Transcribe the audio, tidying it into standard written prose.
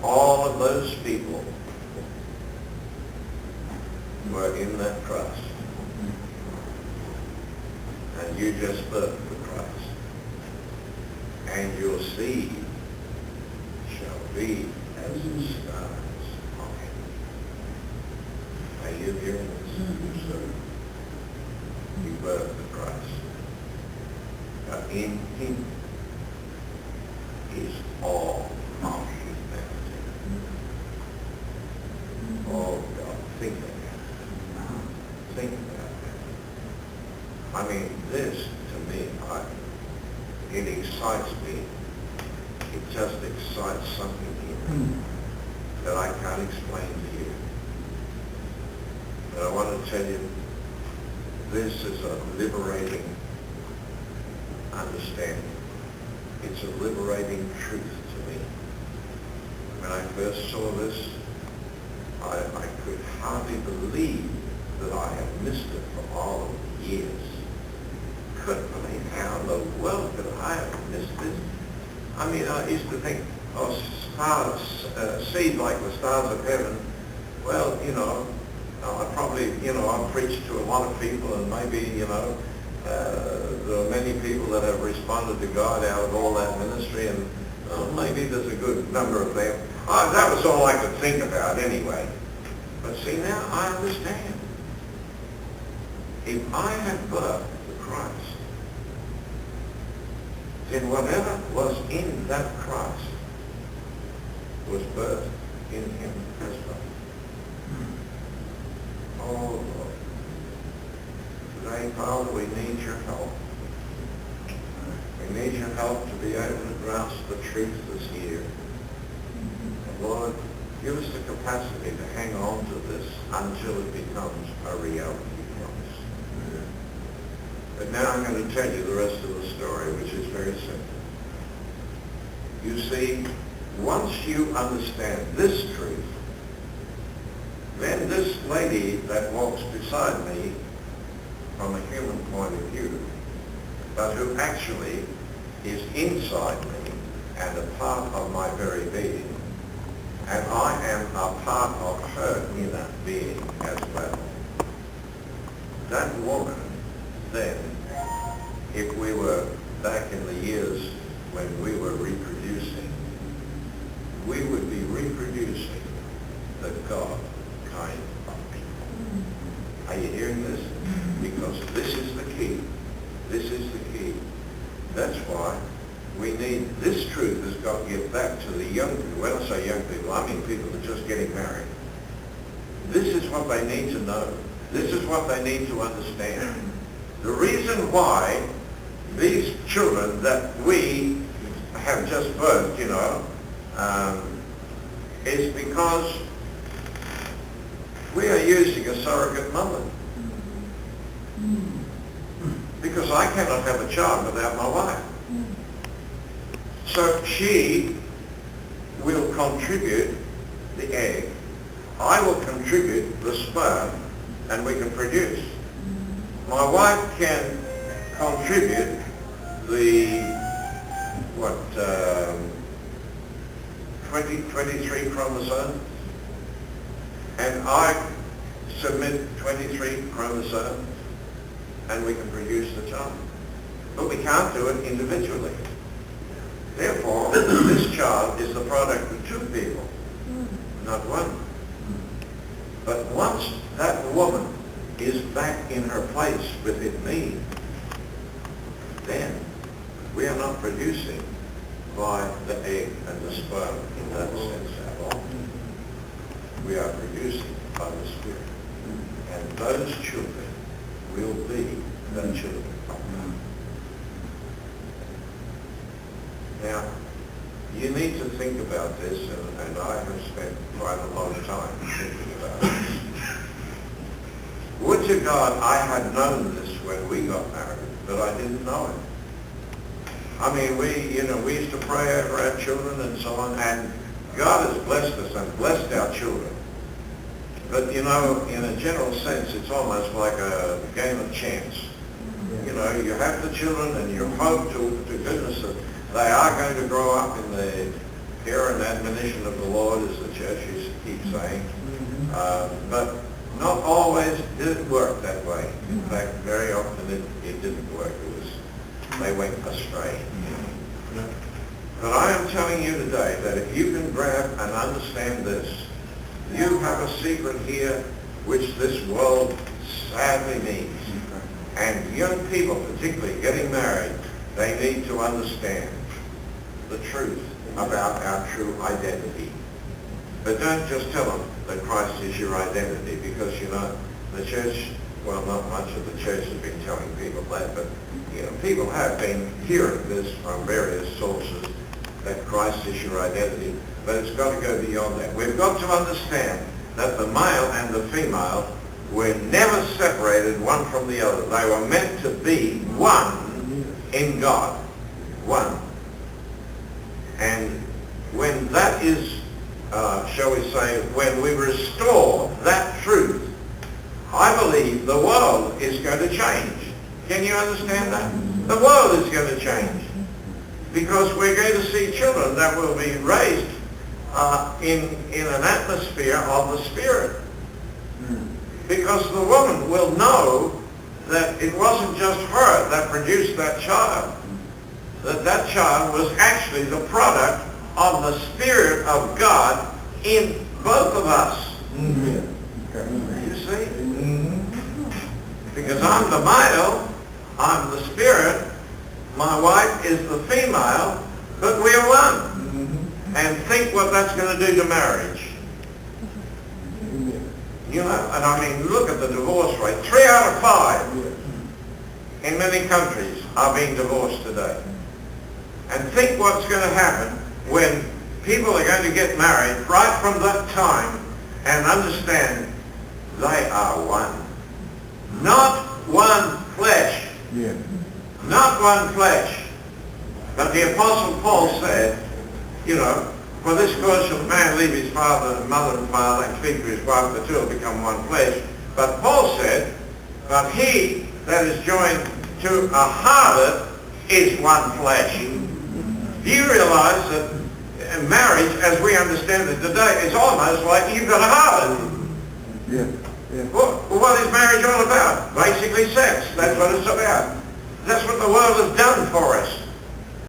all of those people were in that Christ. And you just birthed the Christ. And your seed shall be as the stars of heaven. Are you hearing this? So you birthed the Christ. But in him is all of humanity. Oh God, think of that. Think about that. I mean, this to me, it excites me. It just excites something in me that I can't explain to you. But I want to tell you, this is a liberating understanding. It's a liberating truth to me. When I first saw this, I could hardly believe that I had missed it for all of the years. Couldn't believe how in the world could I have missed this. I mean, I used to think, oh, stars, seed like the stars of heaven. Well, you know, I probably, I've preached to a lot of people, and maybe, there are many people that have responded to God out of all that ministry, and maybe there's a good number of them. That was all I could think about anyway. But see, now I understand. If I had birthed the Christ, then whatever was in that Christ was birthed in him as well. Oh, Lord. Today, Father, we need your help. We need your help to be able to grasp the truth this year. And Lord, give us the capacity to hang on to this until it becomes a reality for us. But now I'm going to tell you the rest of the story, which is very simple. You see, once you understand this truth, then this lady that walks beside me from a human point of view, but who actually is inside me and a part of my very being, and I am a part of her inner being as well. That woman, then, if we were back in the years when we were reproducing, we would be reproducing the God kind of people. Are you hearing this? Because this is the key. This is the key. That's why we need, this truth has got to get back to the young people. When I say young people, I mean people that are just getting married. This is what they need to know. This is what they need to understand. The reason why these children that we have just birthed, is because we are using a surrogate mother. Because I cannot have a child without my wife. So she will contribute the egg, I will contribute the sperm, and we can produce. My wife can contribute the 23 chromosomes, and I submit 23 chromosomes, and we can produce the child. But we can't do it individually. Therefore, this child is the product of two people, not one. But once that woman is back in her place within me, then we are not producing by the egg and the sperm in that sense at all. We are producing by the Spirit. And those children will be the children of God. Now, you need to think about this, and I have spent quite a long time thinking about this. Would to God I had known this when we got married, but I didn't know it. I mean, we used to pray over our children and so on, and God has blessed us and blessed our children. But, in a general sense, it's almost like a game of chance. You have the children and you hope to goodness that they are going to grow up in the Hear an admonition of the Lord, as the church used to keep saying. But not always did it work that way. In fact, very often it didn't work. They went astray. But I am telling you today that if you can grab and understand this, you have a secret here which this world sadly needs. And young people, particularly getting married, they need to understand the truth about our true identity. But don't just tell them that Christ is your identity, because, you know, the church, well, not much of the church has been telling people that, but, you know, people have been hearing this from various sources, that Christ is your identity, but it's got to go beyond that. We've got to understand that the male and the female were never separated one from the other. They were meant to be one in God. One. And when that is, shall we say, when we restore that truth, I believe the world is going to change. Can you understand that? The world is going to change. Because we're going to see children that will be raised in an atmosphere of the Spirit. Because the woman will know that it wasn't just her that produced that child. That child was actually the product of the Spirit of God in both of us. You see? Because I'm the male, I'm the Spirit, my wife is the female, but we are one. And think what that's going to do to marriage. You know, and I mean, look at the divorce rate. 3 out of 5 in many countries are being divorced today. And think what's going to happen when people are going to get married right from that time and understand they are one. Not one flesh. Not one flesh. But the Apostle Paul said, you know, for this cause shall a man leave his father and mother and father and cleave to his wife, the two will become one flesh. But Paul said, but he that is joined to a harlot is one flesh. Do you realize that marriage, as we understand it today, is almost like you've got a harlot? Well, what is marriage all about? Basically sex. That's what it's about. That's what the world has done for us.